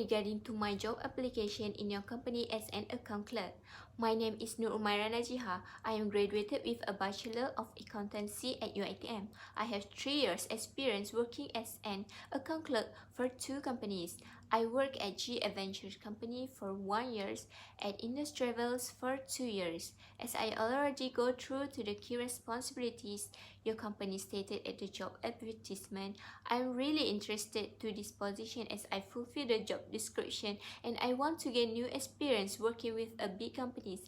regarding to my job application in your company as an account clerk. My name is Nur Umairah Najihah. I am graduated with a Bachelor of Accountancy at UiTM. I have 3 years experience working as an account clerk for 2 companies. I work at G Adventures company for 1 year, at Indus Travels for 2 years. As I already go through to the key responsibilities your company stated at the job advertisement, I am really interested to this position as I fulfill the job description and I want to gain new experience working with a big companies.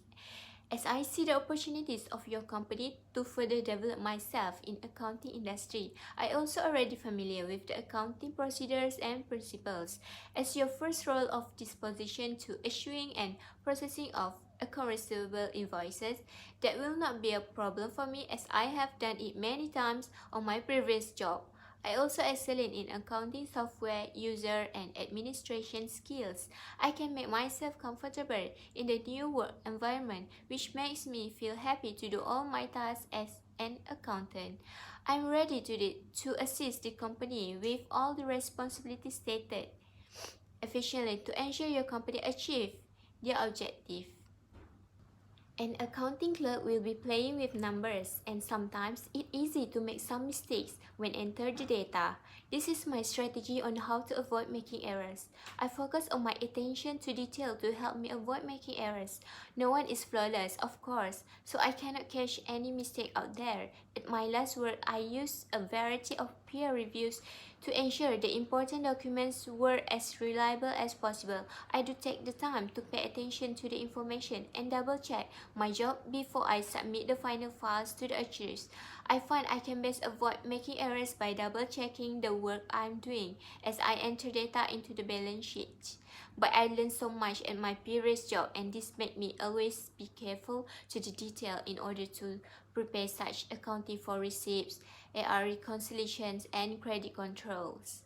As I see the opportunities of your company to further develop myself in accounting industry, I also already familiar with the accounting procedures and principles. As your first role of this position to issuing and processing of account receivable invoices, that will not be a problem for me as I have done it many times on my previous job. I also excel in accounting software, user and administration skills. I can make myself comfortable in the new work environment, which makes me feel happy to do all my tasks as an accountant. I'm ready to assist the company with all the responsibilities stated efficiently to ensure your company achieve their objective. An accounting clerk will be playing with numbers and sometimes it's easy to make some mistakes when enter the data. This is my strategy on how to avoid making errors. I focus on my attention to detail to help me avoid making errors. No one is flawless, of course, so I cannot catch any mistake out there. At my last work, I used a variety of peer reviews to ensure the important documents were as reliable as possible. I do take the time to pay attention to the information and double check my job before I submit the final files to the archives. I find I can best avoid making errors by double checking the work I'm doing as I enter data into the balance sheet. But I learned so much at my previous job and this made me always be careful to the detail in order to prepare such accounting for receipts, AR reconciliations and credit controls.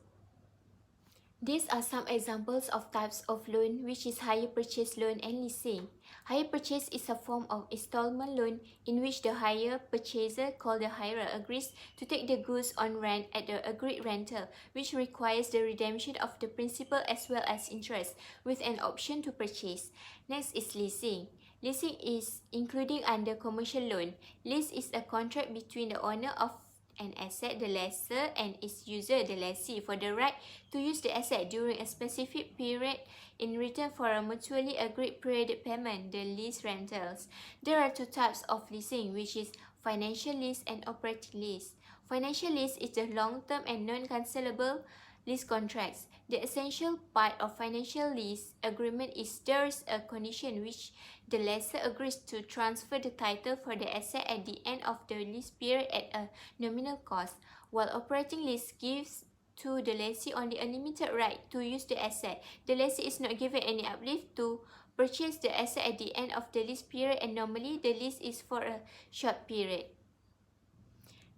These are some examples of types of loan, which is hire purchase loan and leasing. Hire purchase is a form of installment loan in which the hire purchaser, called the hirer, agrees to take the goods on rent at the agreed rental, which requires the redemption of the principal as well as interest, with an option to purchase. Next is leasing. Leasing is including under commercial loan. Lease is a contract between the owner of an asset, the lessor, and its user, the lessee, for the right to use the asset during a specific period in return for a mutually agreed periodic payment, the lease rentals. There are 2 types of leasing, which is financial lease and operating lease. Financial lease is the long-term and non-cancellable lease contracts. The essential part of financial lease agreement is there is a condition which the lessor agrees to transfer the title for the asset at the end of the lease period at a nominal cost, while operating lease gives to the lessee only a limited right to use the asset. The lessee is not given any uplift to purchase the asset at the end of the lease period, and normally the lease is for a short period.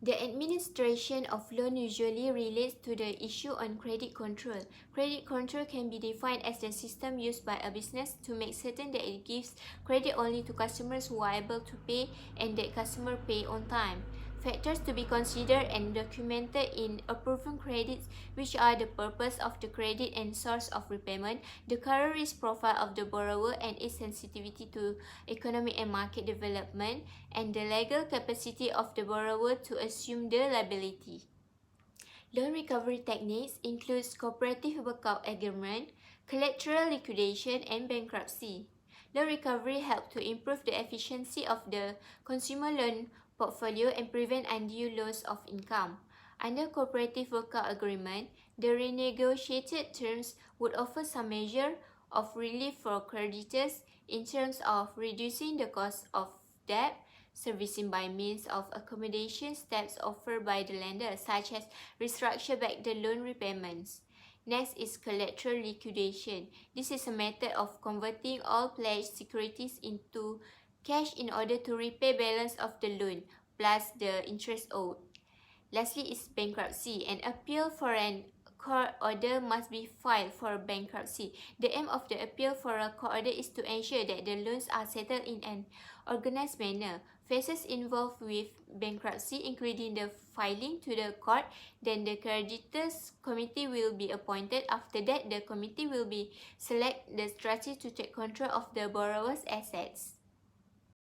The administration of loan usually relates to the issue on credit control. Credit control can be defined as the system used by a business to make certain that it gives credit only to customers who are able to pay and that customers pay on time. Factors to be considered and documented in approving credits, which are the purpose of the credit and source of repayment, the current risk profile of the borrower and its sensitivity to economic and market development, and the legal capacity of the borrower to assume the liability. Loan recovery techniques includes cooperative workout agreement, collateral liquidation, and bankruptcy. Loan recovery helps to improve the efficiency of the consumer loan portfolio and prevent undue loss of income. Under cooperative workout agreement, the renegotiated terms would offer some measure of relief for creditors in terms of reducing the cost of debt, servicing by means of accommodation steps offered by the lender, such as restructure back the loan repayments. Next is collateral liquidation. This is a method of converting all pledged securities into cash in order to repay balance of the loan plus the interest owed. Lastly is bankruptcy. An appeal for an court order must be filed for bankruptcy. The aim of the appeal for a court order is to ensure that the loans are settled in an organized manner. Phases involved with bankruptcy, including the filing to the court, then the creditors committee will be appointed. After that, the committee will be select the strategy to take control of the borrower's assets.